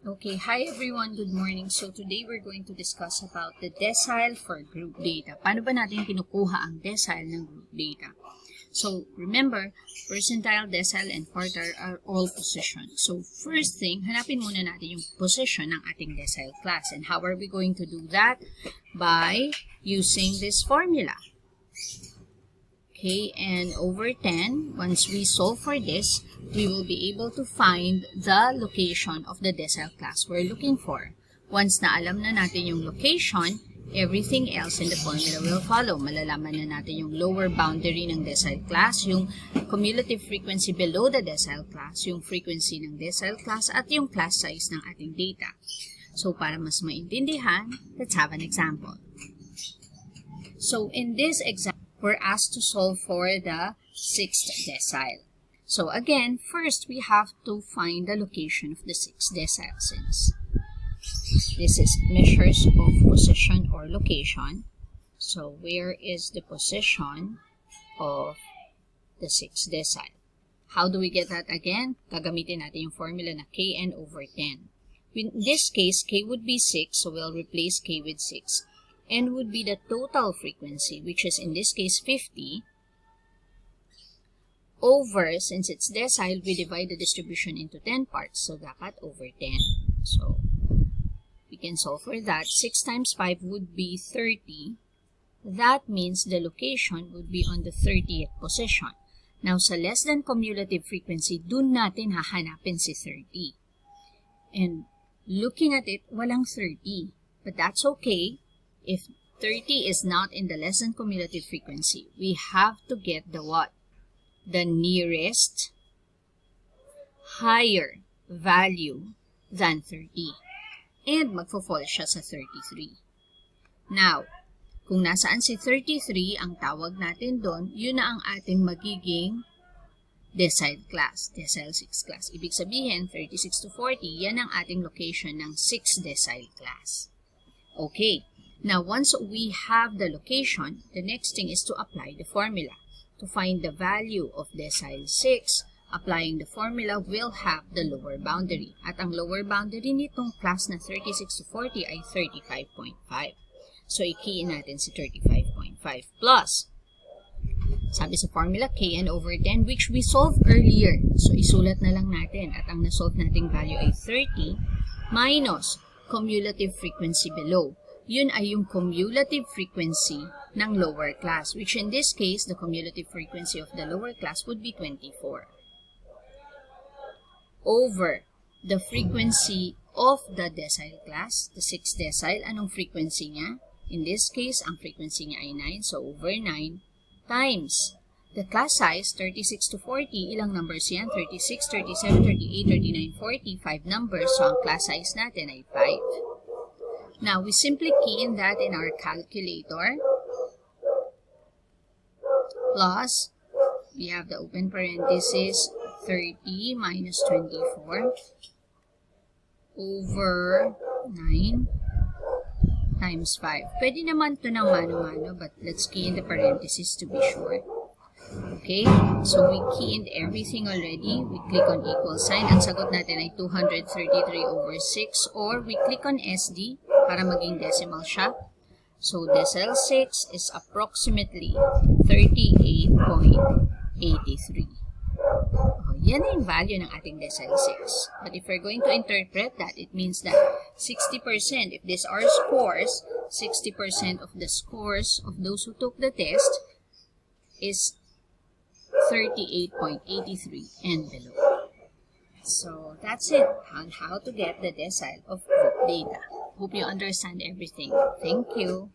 Okay, hi everyone, good morning. So today we're going to discuss about the decile for group data. Paano ba natin kinukuha ang decile ng group data? So remember, percentile, decile, and quartile are all position. So first thing, hanapin muna natin yung position ng ating decile class. And how are we going to do that? By using this formula. Okay, and over 10, once we solve for this, we will be able to find the location of the decile class we're looking for. Once na alam na natin yung location, everything else in the formula will follow. Malalaman na natin yung lower boundary ng decile class, yung cumulative frequency below the decile class, yung frequency ng decile class, at yung class size ng ating data. So, para mas maintindihan, let's have an example. So, in this example, we're asked to solve for the 6th decile. So again, first we have to find the location of the 6th decile since this is measures of position or location. So where is the position of the 6th decile? How do we get that again? Gagamitin natin yung formula na kn over 10. In this case, k would be 6, so we'll replace k with 6. N would be the total frequency, which is in this case 50, over, since it's decile, we divide the distribution into 10 parts, so dapat over 10. So, we can solve for that. 6 times 5 would be 30. That means the location would be on the 30th position. Now, sa less than cumulative frequency, dun natin hahanapin si 30. And looking at it, walang 30. But that's okay. If 30 is not in the less than cumulative frequency, we have to get the what? The nearest higher value than 30. And magfo-fall siya sa 33. Now, kung nasaan si 33, ang tawag natin doon, yun na ang ating magiging decile class, decile 6 class. Ibig sabihin, 36 to 40, yan ang ating location ng 6 decile class. Okay. Now, once we have the location, the next thing is to apply the formula. To find the value of decile 6, applying the formula will have the lower boundary. At ang lower boundary nitong class na 36 to 40 ay 35.5. So, i-key natin si 35.5 plus. Sabi sa formula, kn over 10, which we solved earlier. So, isulat na lang natin. At ang nasolve nating value ay 30 minus cumulative frequency below. Yun ay yung cumulative frequency ng lower class, which in this case, the cumulative frequency of the lower class would be 24. Over the frequency of the decile class, the 6th decile, anong frequency niya? In this case, ang frequency niya ay 9, so over 9 times the class size, 36 to 40, ilang numbers yan? 36, 37, 38, 39, 40, 5 numbers, so ang class size natin ay 5. Now, we simply key in that in our calculator. Plus, we have the open parenthesis, 30 minus 24 over 9 times 5. Pwede naman ito ng mano-mano, but let's key in the parenthesis to be sure. Okay, so we key in everything already. We click on equal sign. Ang sagot natin ay 233 over 6, or we click on SD para maging decimal siya. So, decile 6 is approximately 38.83. Oh, yan yung value ng ating decile 6. But if we're going to interpret that, it means that 60%, if these are scores, 60% of the scores of those who took the test is 38.83 and below. So, that's it on how to get the decile of group data. Hope you understand everything. Thank you.